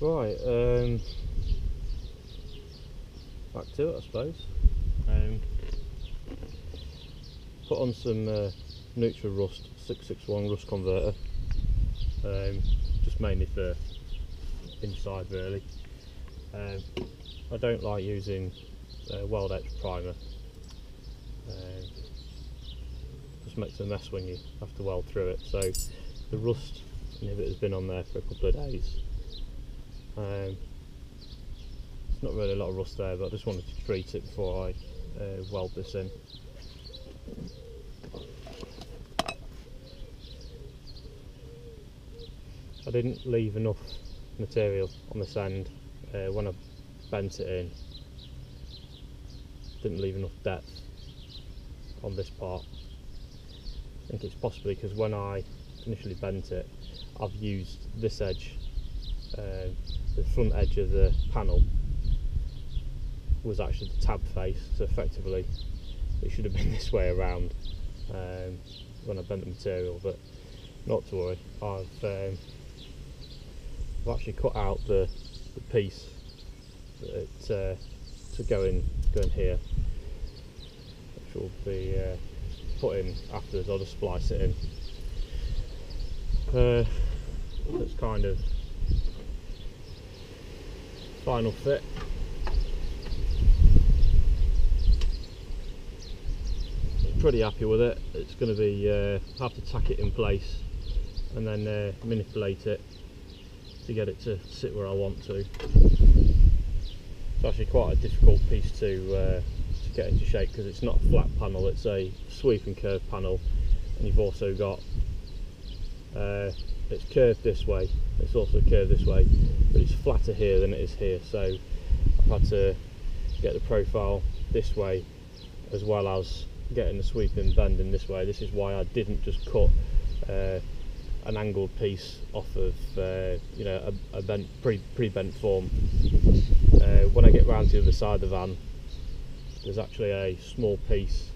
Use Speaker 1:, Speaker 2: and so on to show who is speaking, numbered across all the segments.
Speaker 1: Right, back to it I suppose. Put on some neutral rust 661 rust converter, just mainly for inside really. I don't like using weld etch primer, just makes a mess when you have to weld through it. So the rust inhibitor has been on there for a couple of days. It's not really a lot of rust there, but I just wanted to treat it before I weld this in. I didn't leave enough material on this end when I bent it in. Didn't leave enough depth on this part. I think it's possibly because when I initially bent it, I've used this edge, the front edge of the panel was actually the tab face, so effectively it should have been this way around when I bent the material, but not to worry. I've actually cut out the piece that to go in here, which will be put in afterwards. I'll just splice it in. That's kind of final fit. Pretty happy with it. It's going to be have to tack it in place and then manipulate it to get it to sit where I want to. It's actually quite a difficult piece to get into shape because it's not a flat panel, it's a sweep and curve panel, and you've also got it's curved this way, it's also curved this way, but it's flatter here than it is here, so I've had to get the profile this way as well as getting the sweep and bending this way. This is why I didn't just cut an angled piece off of you know, a bent, pre-bent form. When I get round to the other side of the van, there's actually a small piece,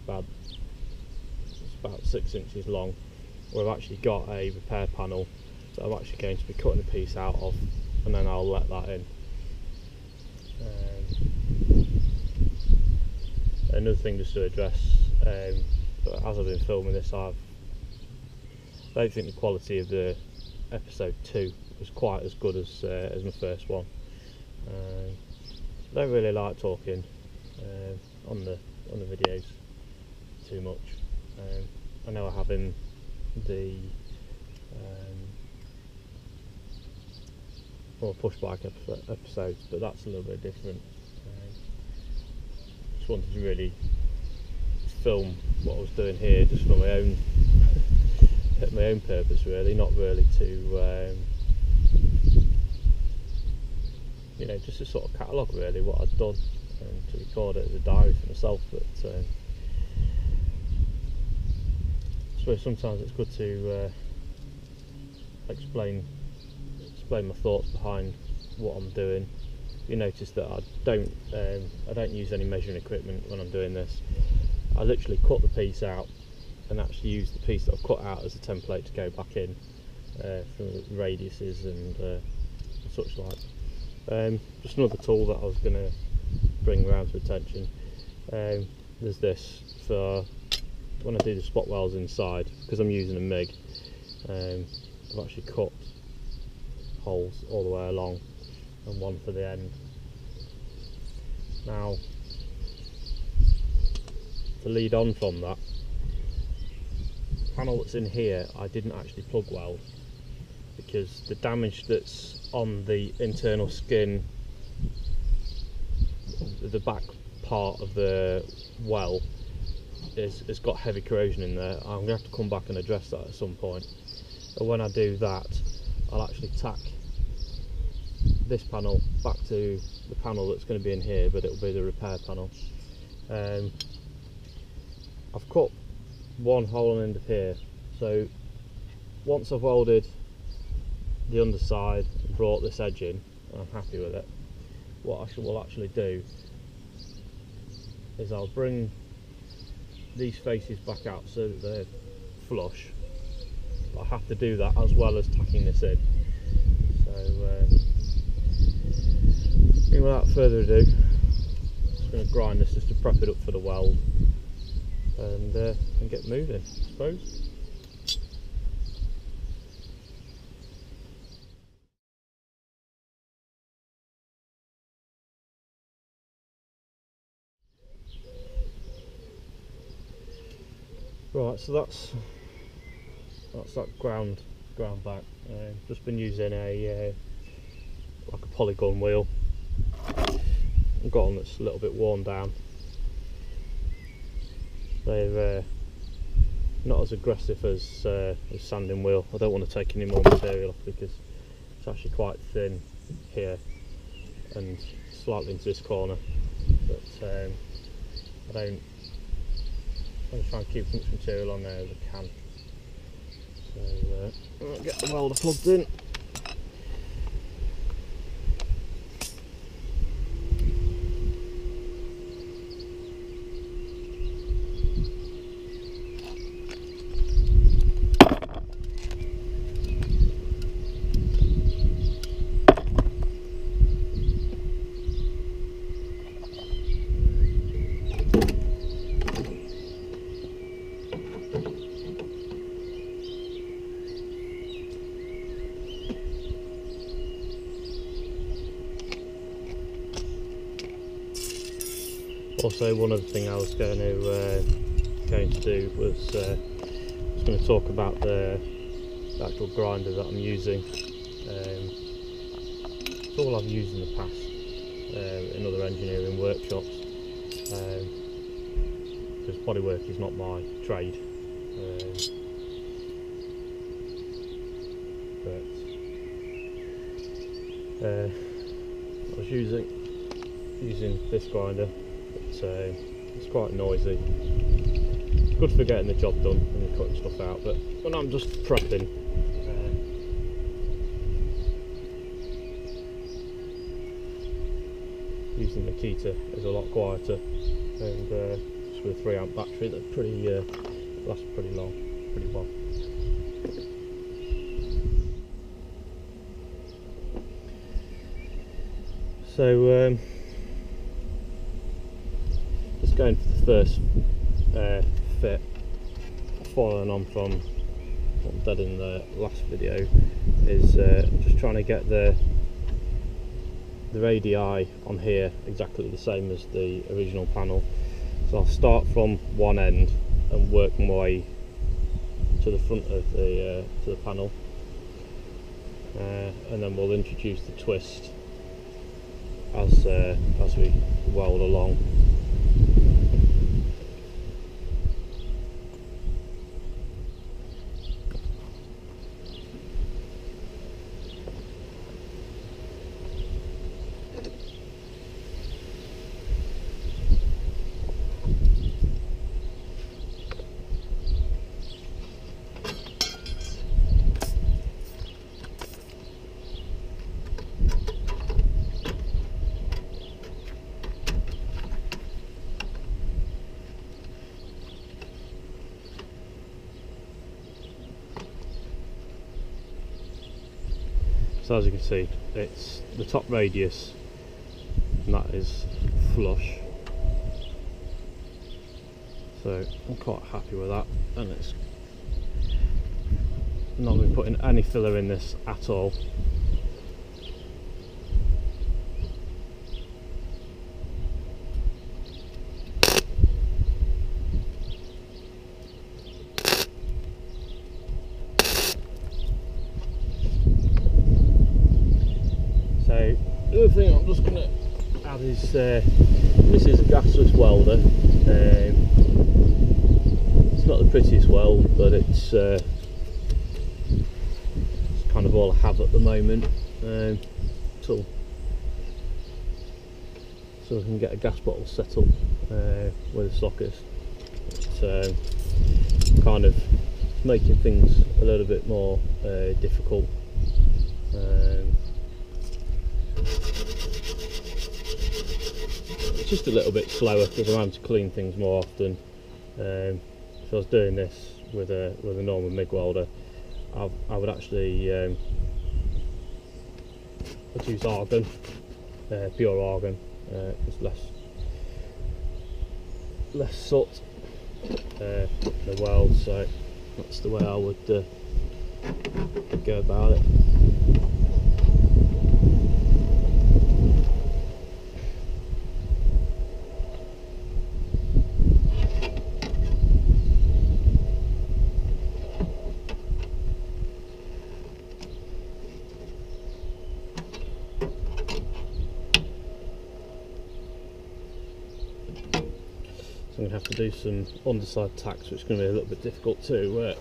Speaker 1: it's about 6 inches long, where I've actually got a repair panel that I'm actually going to be cutting a piece out of, and then I'll let that in. Another thing just to address, as I've been filming this, I don't think the quality of the episode 2 was quite as good as my first one. I don't really like talking on the videos too much. I know I have in the more push bike episodes, but that's a little bit different. Just wanted to really film what I was doing here just for my own my own purpose, really, not really to you know, just to sort of catalogue really what I'd done and to record it as a diary for myself. But I suppose sometimes it's good to explain my thoughts behind what I'm doing. You notice that I don't use any measuring equipment when I'm doing this. I literally cut the piece out and actually use the piece that I've cut out as a template to go back in for radiuses and such like. Just another tool that I was going to bring around to attention. There's this for when I do the spot welds inside, because I'm using a MIG. I've actually cut holes all the way along and one for the end. Now, to lead on from that, the panel that's in here I didn't actually plug weld because the damage that's on the internal skin, the back part of the well, has got heavy corrosion in there. I'm going to have to come back and address that at some point. But when I do that, I'll actually tack this panel back to the panel that's going to be in here, but it'll be the repair panel. I've cut one hole on the end of here, so once I've welded the underside and brought this edge in and I'm happy with it, what I will actually do is I'll bring these faces back out so that they're flush. But I have to do that as well as tacking this in. So And without further ado, I'm just going to grind this just to prep it up for the weld and get moving, I suppose. Right, so that's that ground back. Just been using a like a polygon wheel. I've got one that's a little bit worn down. They're not as aggressive as sanding wheel. I don't want to take any more material off because it's actually quite thin here and slightly into this corner. But I'm going to try and keep as much material on there as I can. So I'll get the welder plugged in. Also, one other thing I was going to do was going to talk about the actual grinder that I'm using. It's all I've used in the past in other engineering workshops, because bodywork is not my trade. I was using this grinder. It's quite noisy. It's good for getting the job done and you're cutting stuff out, but when I'm just prepping, using the Kita is a lot quieter, and just with a 3 amp battery that lasts pretty long, pretty well. So going for the first fit, following on from what I did in the last video, is just trying to get the radii on here exactly the same as the original panel. So I'll start from one end and work my way to the front of the panel, and then we'll introduce the twist as we weld along. So as you can see, it's the top radius, and that is flush. So I'm quite happy with that, and it's not going to be putting any filler in this at all. So the other thing I'm just going to add is this is a gasless welder. It's not the prettiest weld, but it's kind of all I have at the moment, so I can get a gas bottle set up with a socket. It's kind of making things a little bit more difficult. It's just a little bit slower because I'm having to clean things more often. If I was doing this with a normal MIG welder, I would actually I'd use argon pure argon, it's less soot in the weld, so that's the way I would go about it. I'm going to have to do some underside tacks, which is going to be a little bit difficult to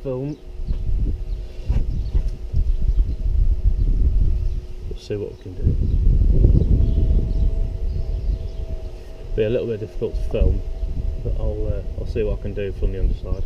Speaker 1: film. We'll see what we can do. Be a little bit difficult to film, but I'll see what I can do from the underside.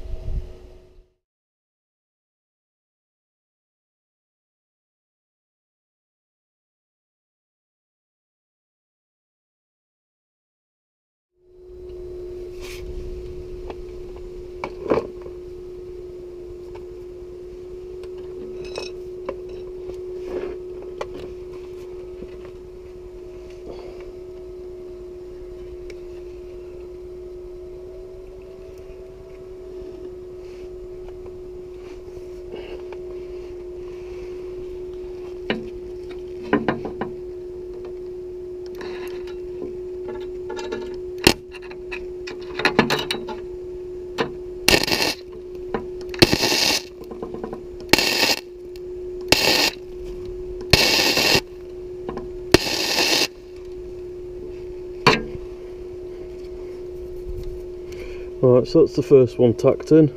Speaker 1: Right, so that's the first one tacked in.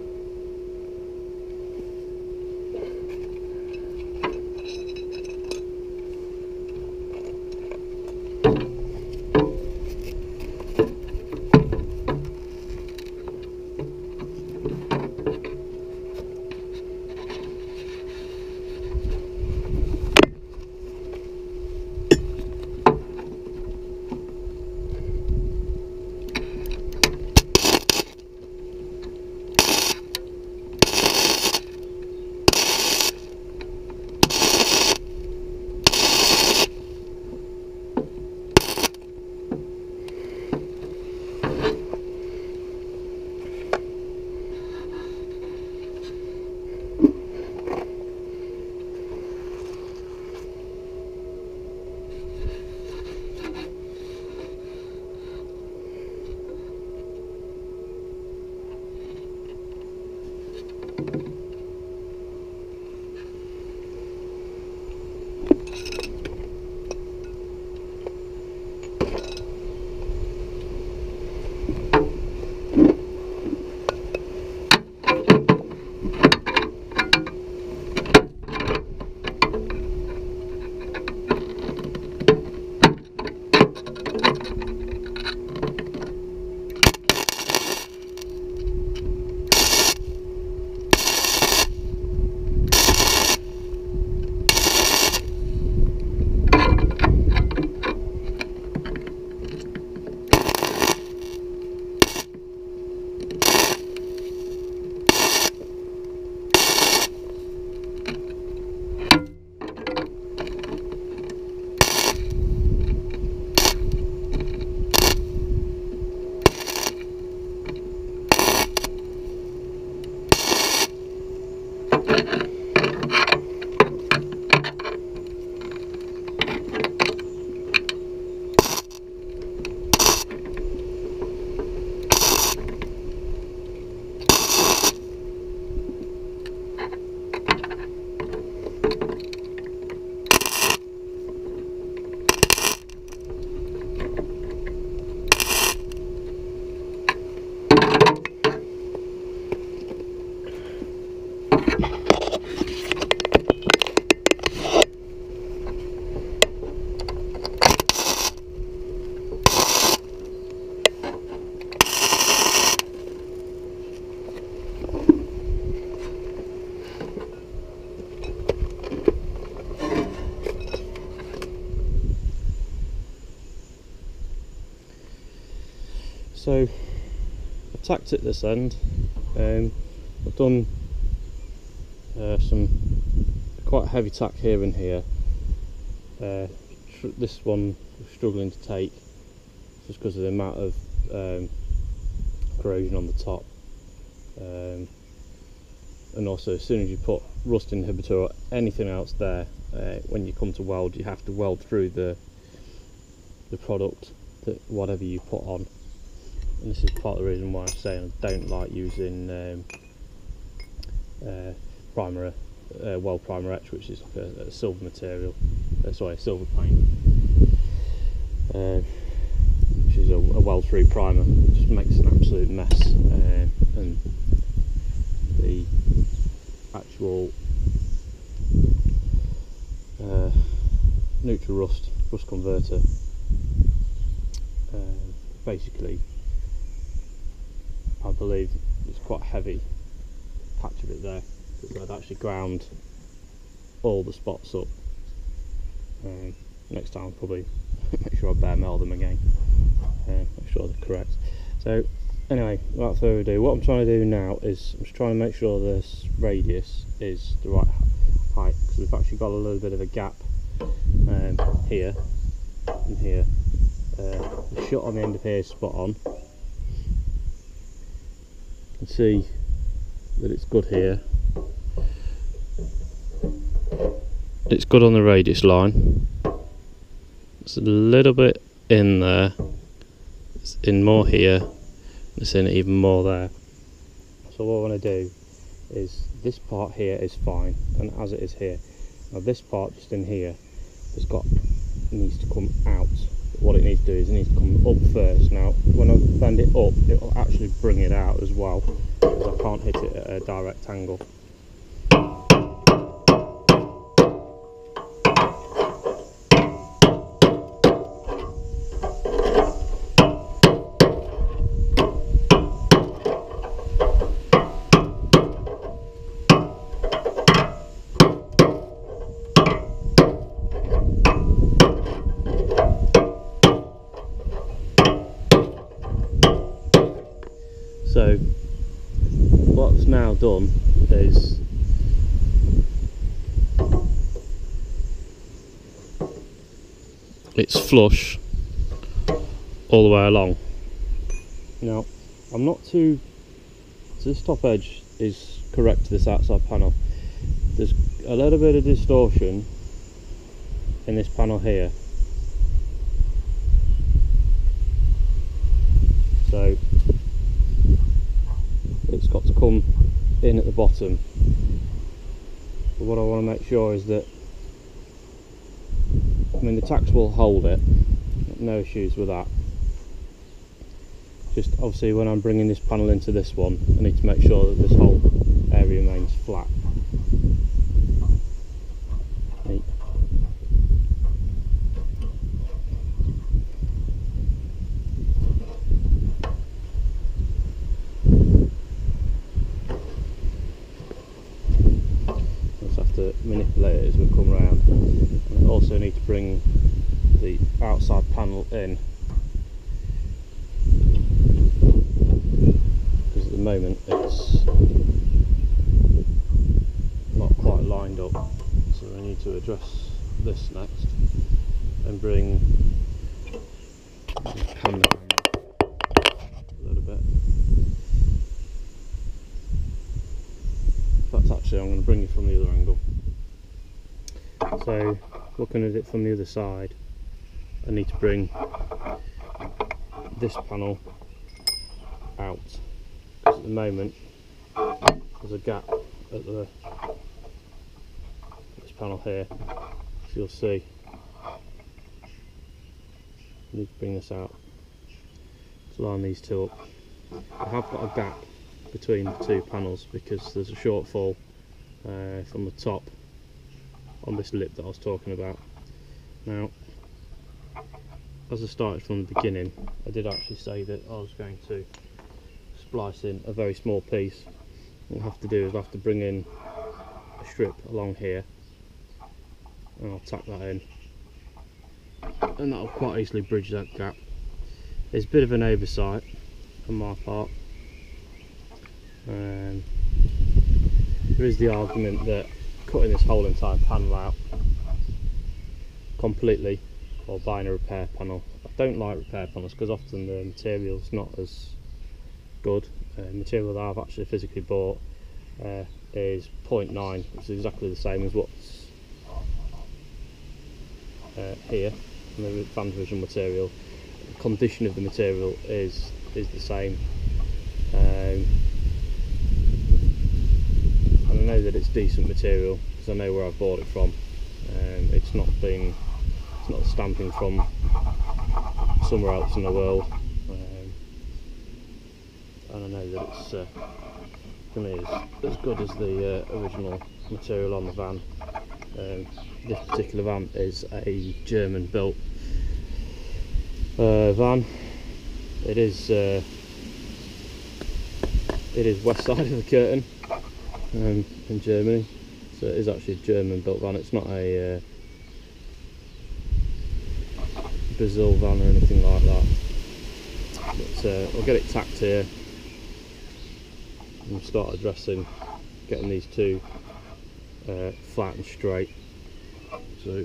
Speaker 1: So I've tacked it this end. I've done some quite heavy tack here and here, this one was struggling to take just because of the amount of corrosion on the top, and also as soon as you put rust inhibitor or anything else there, when you come to weld, you have to weld through the product, that whatever you put on. And this is part of the reason why I'm saying I don't like using weld primer etch, which is like a silver material, sorry, a silver paint, which is a weld through primer. It just makes an absolute mess, and the actual neutral rust converter, basically, I believe it's quite a heavy patch of it there, because I'd actually ground all the spots up. Next time I'll probably make sure I bare metal them again, make sure they're correct. So anyway, without further ado, what I'm trying to do now is I'm just trying to make sure this radius is the right height, because we've actually got a little bit of a gap here and here. The shut on the end of here is spot on. You can see that it's good here. It's good on the radius line. It's a little bit in there. It's in more here. It's in even more there. So what I want to do is, this part here is fine, and as it is here. Now this part just in here needs to come out. What it needs to do is it needs to come up first. Now when I bend it up, it will actually bring it out as well, because I can't hit it at a direct angle. So what's now done is it's flush all the way along. Now I'm not too, so this top edge is correct to this outside panel. There's a little bit of distortion in this panel here, so it's got to come in at the bottom. But what I want to make sure is that, I mean, the tacks will hold it, no issues with that. Just obviously when I'm bringing this panel into this one, I need to make sure that this whole area remains flat. Neat. To manipulate it as we come round. And I also need to bring the outside panel in, because at the moment it's not quite lined up, so I need to address this next and bring the camera a little bit. That's actually, I'm going to bring it from the other angle. So looking at it from the other side, I need to bring this panel out, because at the moment there's a gap at this panel here, so you'll see I need to bring this out to line these two up. I have got a gap between the two panels because there's a shortfall from the top on this lip that I was talking about. Now, as I started from the beginning, I did actually say that I was going to splice in a very small piece. What I'll have to do is I'll have to bring in a strip along here, and I'll tack that in, and that'll quite easily bridge that gap. There's a bit of an oversight on my part. There is the argument that cutting this whole entire panel out completely or buying a repair panel. I don't like repair panels because often the material's not as good. Material that I've actually physically bought is 0.9, which is exactly the same as what's here in the van's original material. The condition of the material is the same, and I know that it's decent material because I know where I've bought it from. It's not stamping from somewhere else in the world, and I know that it's for me as good as the original material on the van. This particular van is a German built van. It is west side of the curtain in Germany, so it is actually a German built van. It's not a Brazil van or anything like that, but I'll get it tacked here and start addressing getting these two flat and straight. So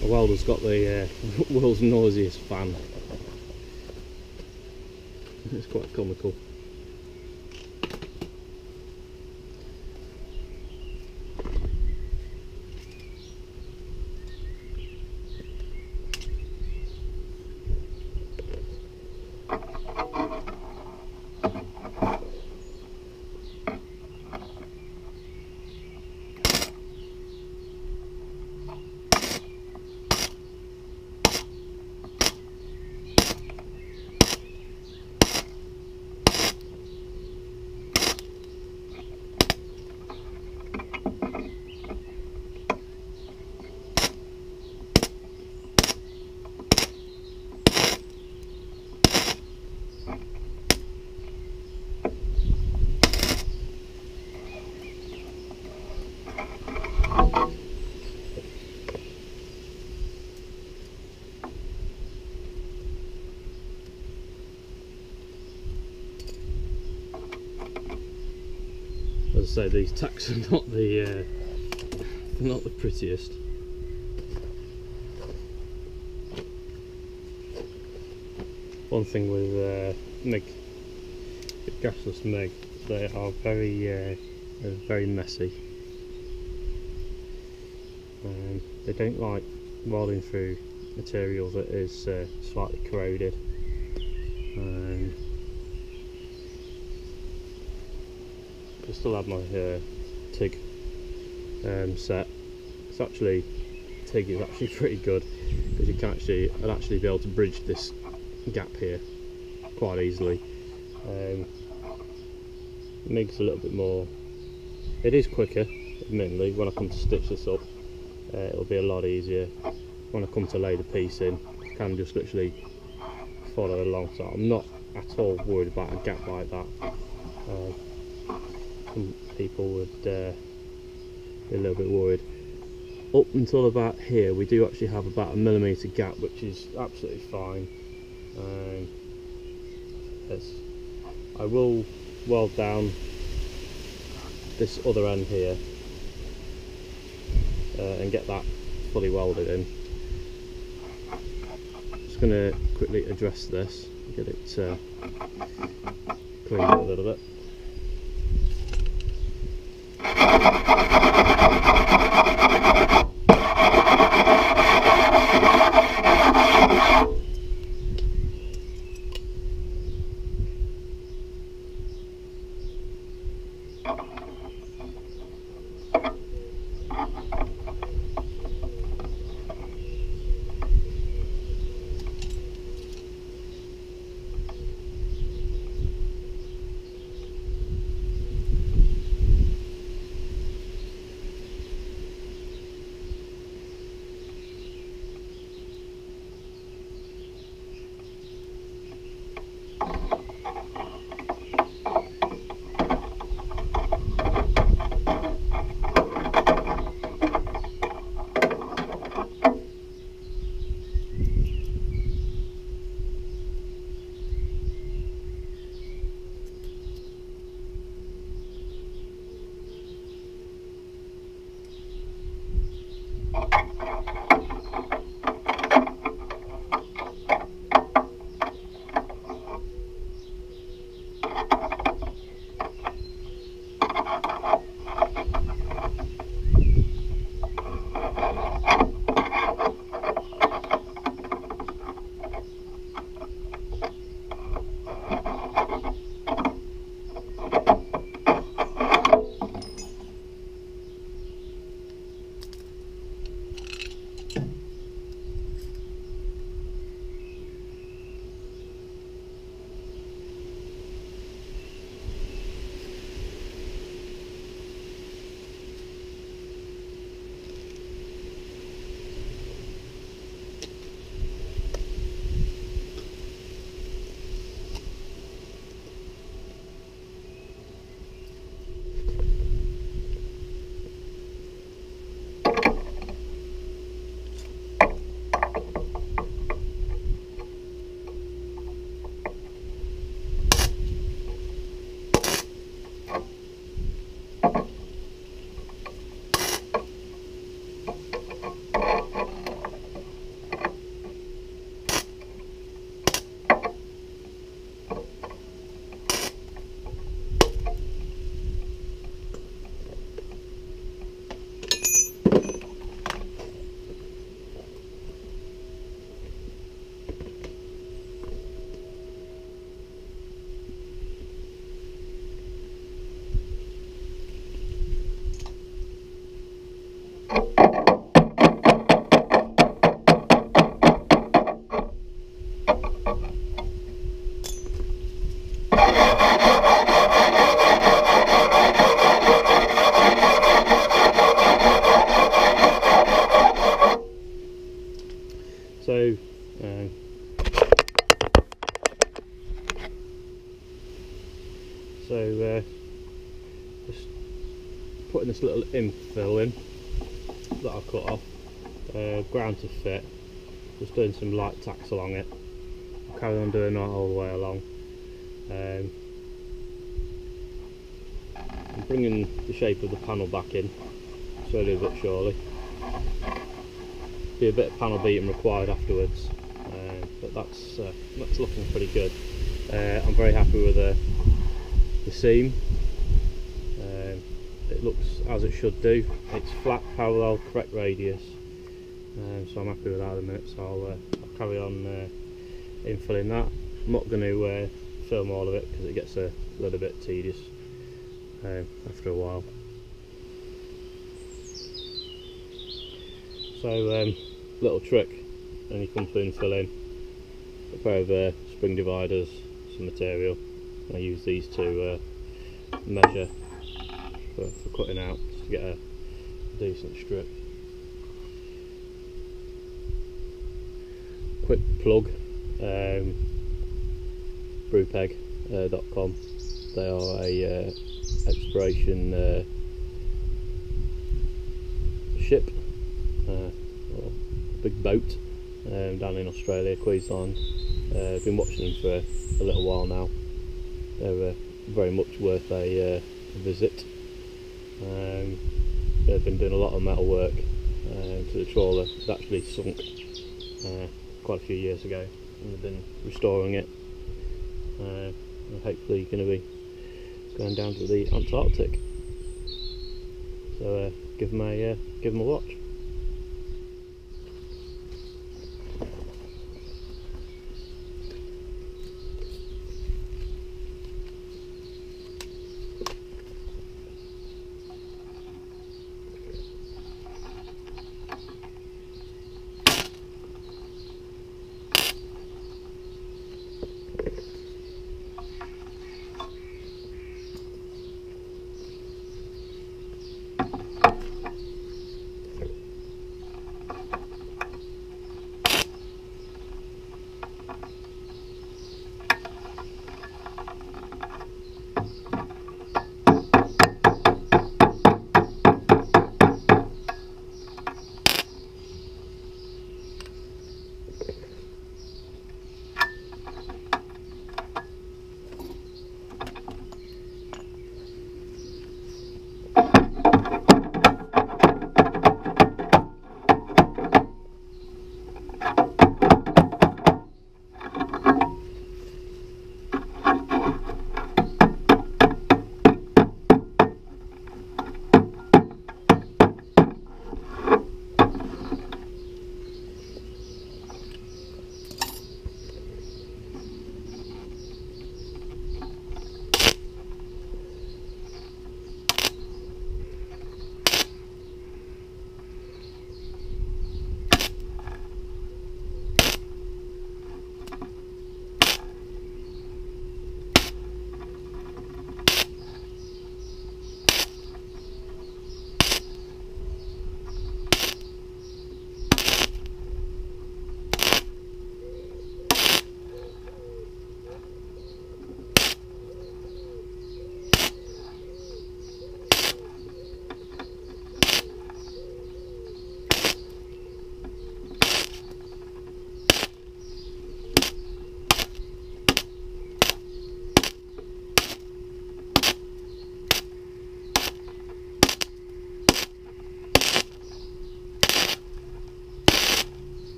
Speaker 1: the welder's got the world's noisiest fan. It's quite comical. As I say, these tacks are not the prettiest. One thing with MIG, gasless MIG, they are very messy. They don't like welding through material that is slightly corroded. I still have my TIG set. It's actually, TIG is actually pretty good because you can I'd actually be able to bridge this gap here quite easily. MIG's a little bit more, it is quicker admittedly. When I come to stitch this up, it'll be a lot easier. When I come to lay the piece in, I can just literally follow along, so I'm not at all worried about a gap like that. Some people would be a little bit worried. Up until about here we do actually have about a millimetre gap, which is absolutely fine. Yes, I will weld down this other end here and get that fully welded in. Just going to quickly address this, get it cleaned up a little bit. So just putting this little infill in that I've cut off, ground to fit, just doing some light tacks along it. I'll carry on doing that all the way along. I'm bringing the shape of the panel back in slowly but surely. Be a bit of panel beating required afterwards, but that's looking pretty good. I'm very happy with the seam. It looks as it should do. It's flat, parallel, correct radius, so I'm happy with that at the minute. So I'll carry on infilling that. I'm not going to film all of it because it gets a little bit tedious after a while. So little trick when you come to infilling, a pair of spring dividers, some material. I use these to measure for cutting out, just to get a decent strip. Quick plug, brewpeg.com. They are a exploration ship, or big boat down in Australia, Queensland. I've been watching them for a little while now. They're very much worth a visit. They've been doing a lot of metal work to the trawler. It actually sunk quite a few years ago, and they've been restoring it. And hopefully going to be going down to the Antarctic. So give them a watch.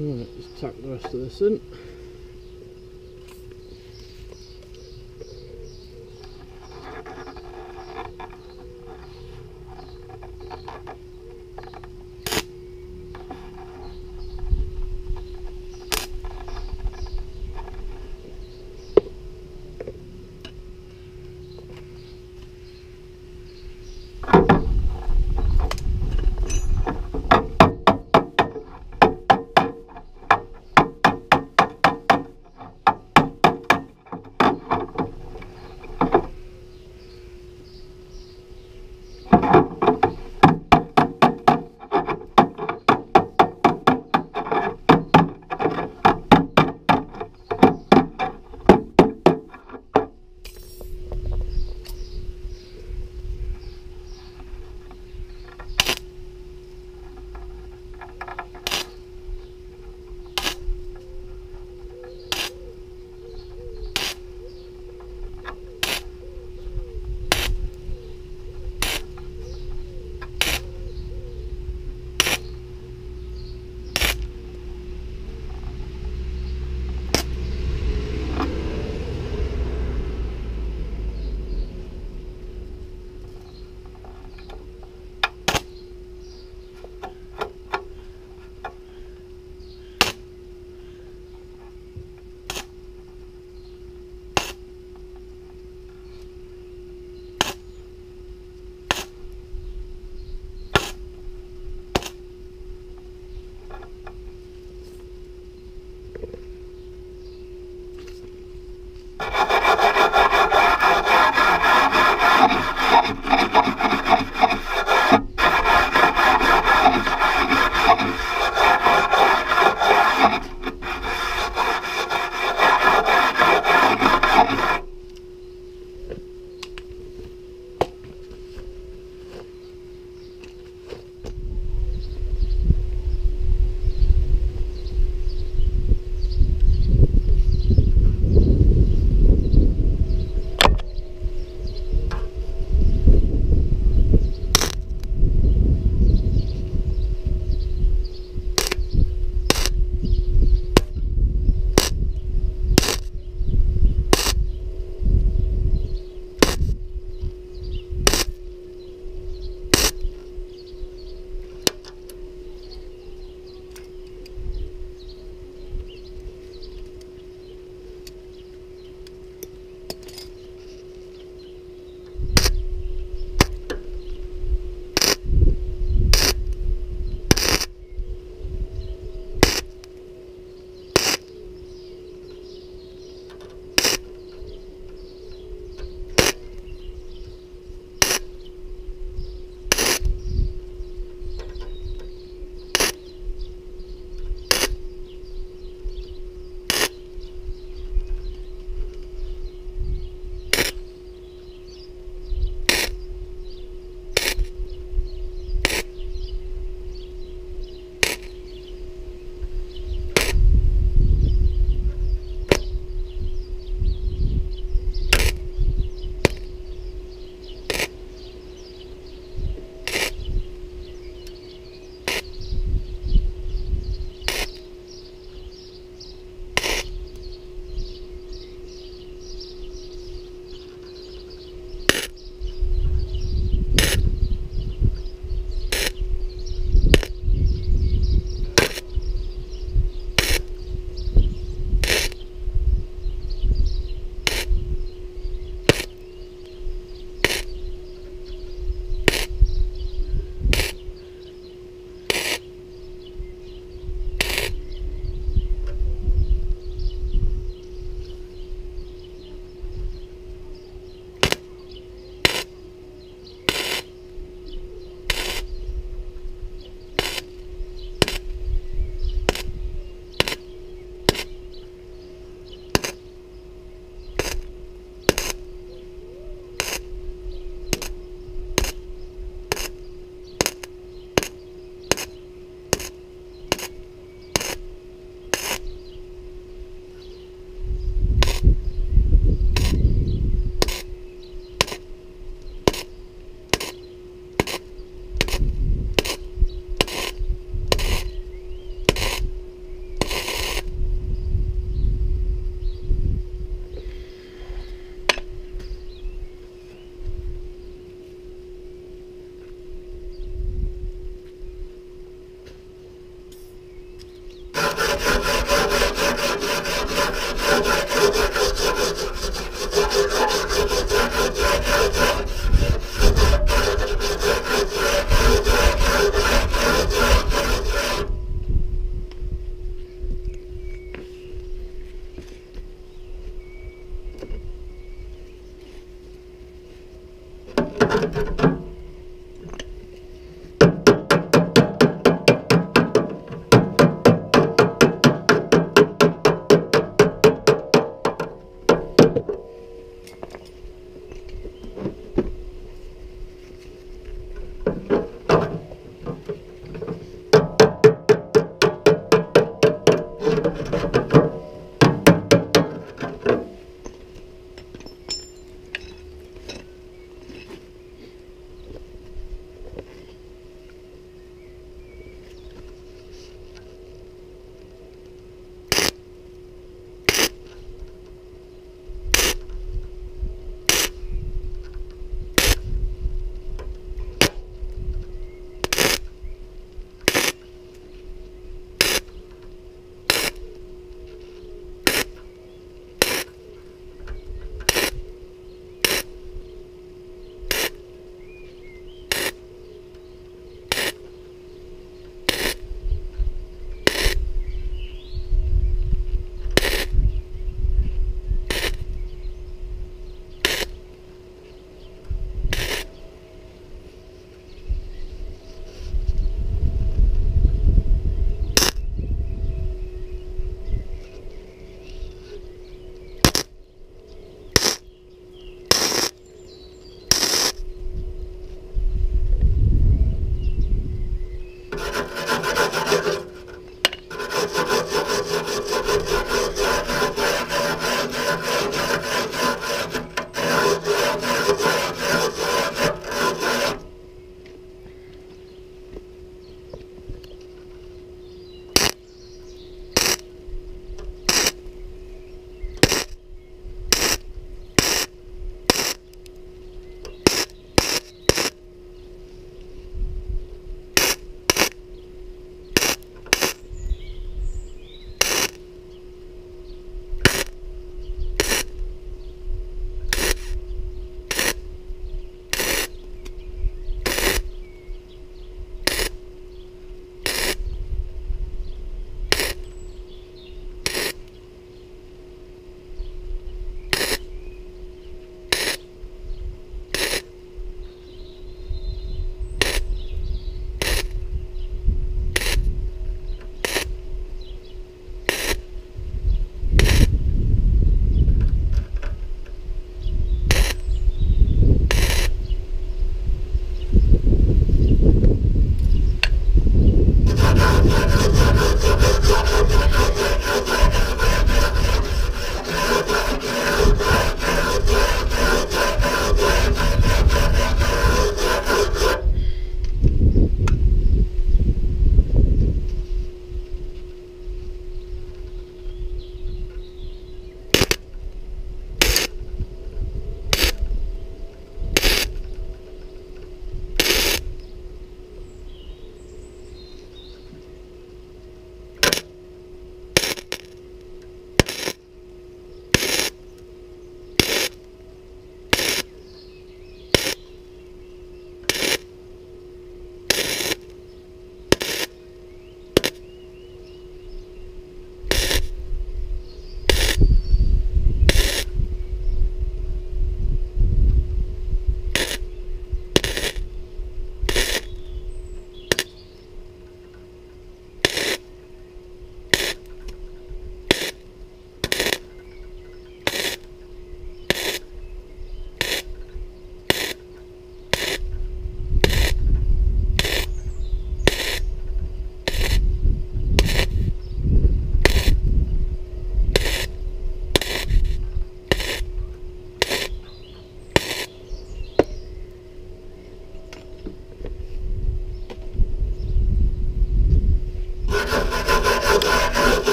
Speaker 1: Right, just tack the rest of this in.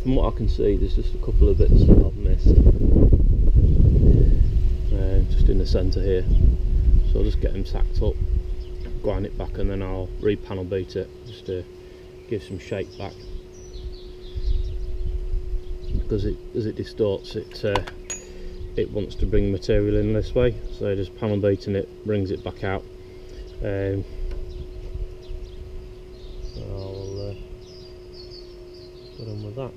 Speaker 1: from what I can see, there's just a couple of bits that I've missed, just in the centre here. So I'll just get them tacked up, grind it back, and then I'll re-panel beat it just to give some shape back. Because as it distorts, it wants to bring material in this way, so just panel beating it brings it back out. So I'll get on with that.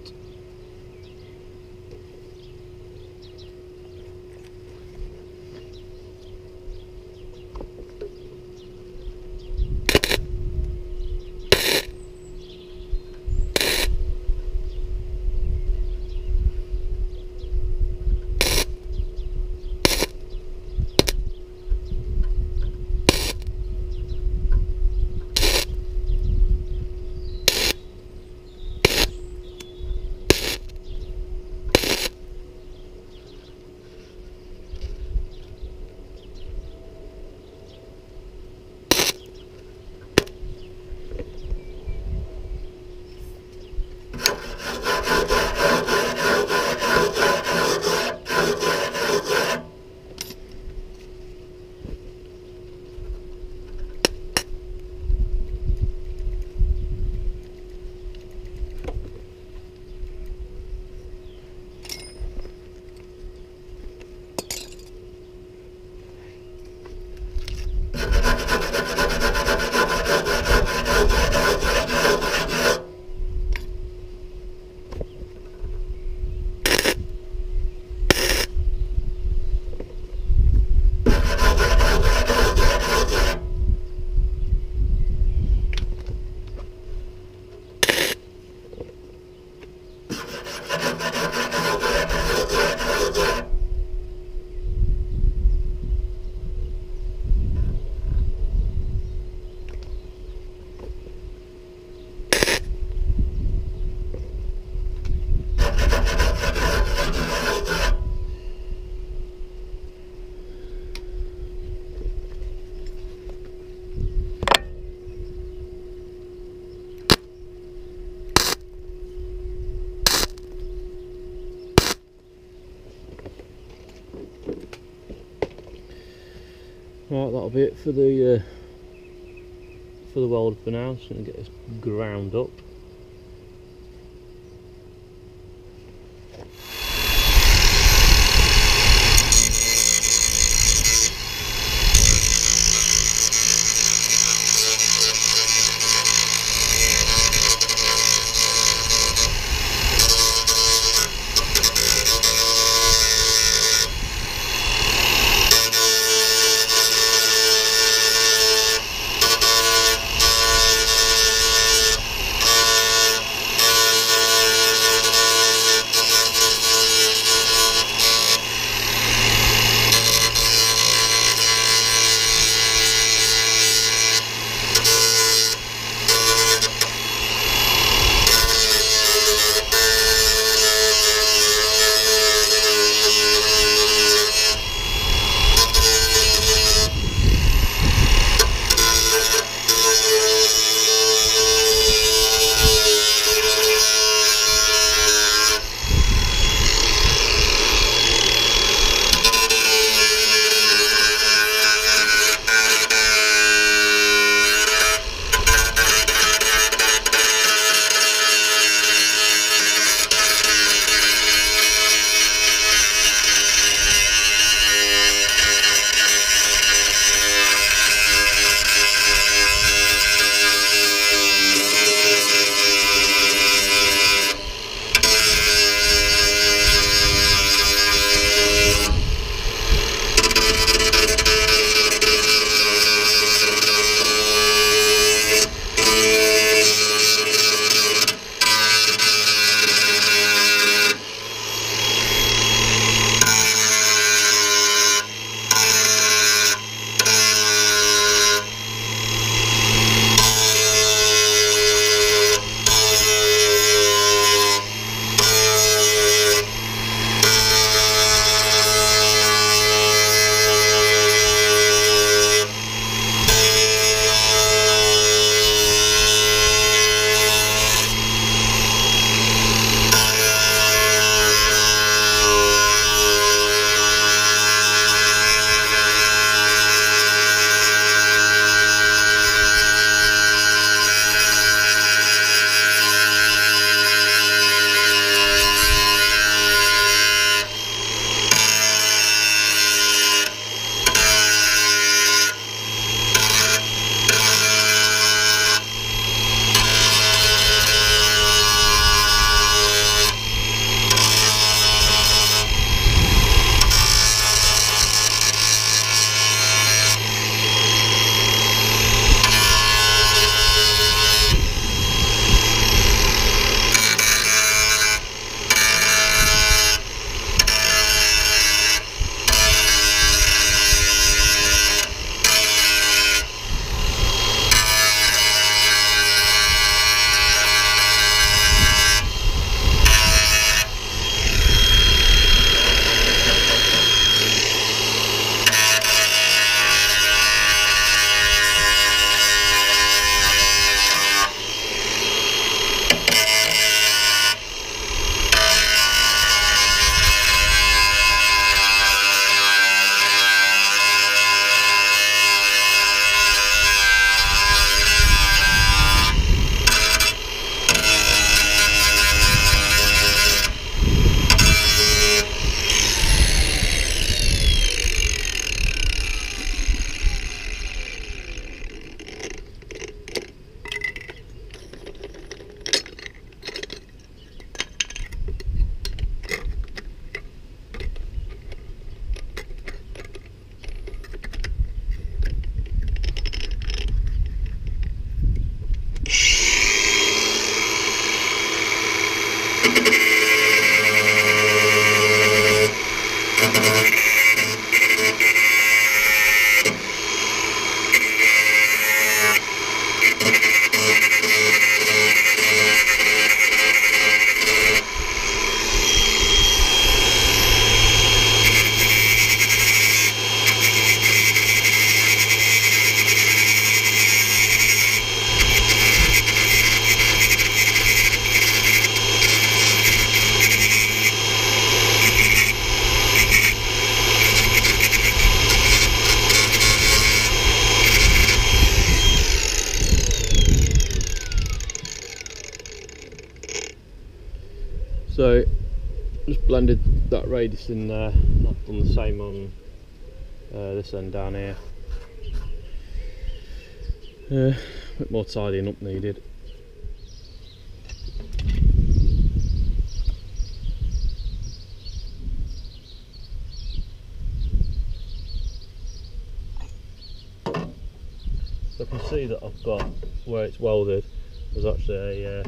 Speaker 1: Right, that'll be it for the weld for now. Just going to get this ground up. So just blended that radius in there. I've done the same on this end down here. A bit more tidying up needed. So I can see that I've got, where it's welded, there's actually a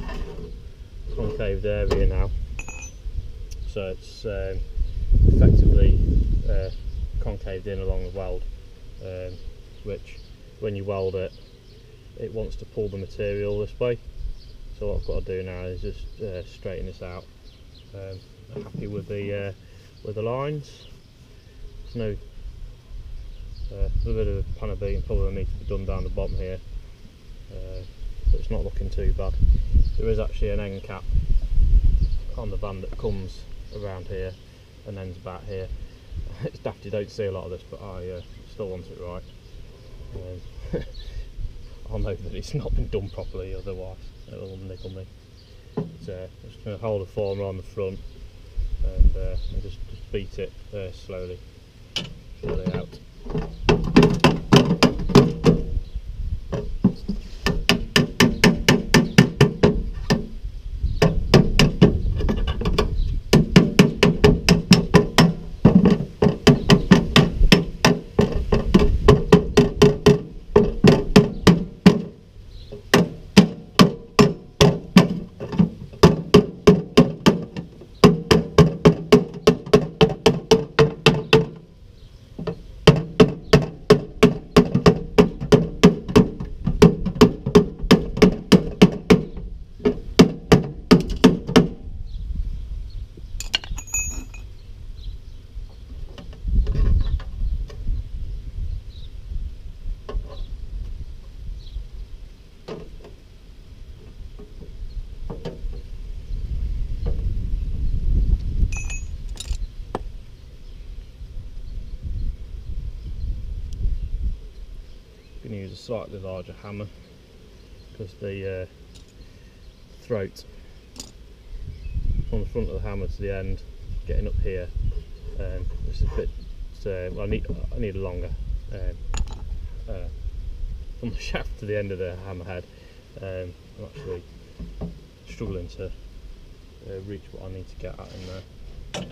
Speaker 1: concaved area now. So it's effectively concaved in along the weld, which when you weld it, it wants to pull the material this way. So what I've got to do now is just straighten this out. I'm happy with the lines. There's no a little bit of panel beating probably needs to be done down the bottom here, but it's not looking too bad. There is actually an end cap on the van that comes around here and ends about here. It's daft you don't see a lot of this, but I still want it right. I'll know that it's not been done properly, otherwise it'll niggle me. So I'm just going to hold the former on the front and just beat it slowly out. I'm going to use a slightly larger hammer because the throat from the front of the hammer to the end, getting up here, this is a bit. Well, I need a longer from the shaft to the end of the hammer head. I'm actually struggling to reach what I need to get at in there.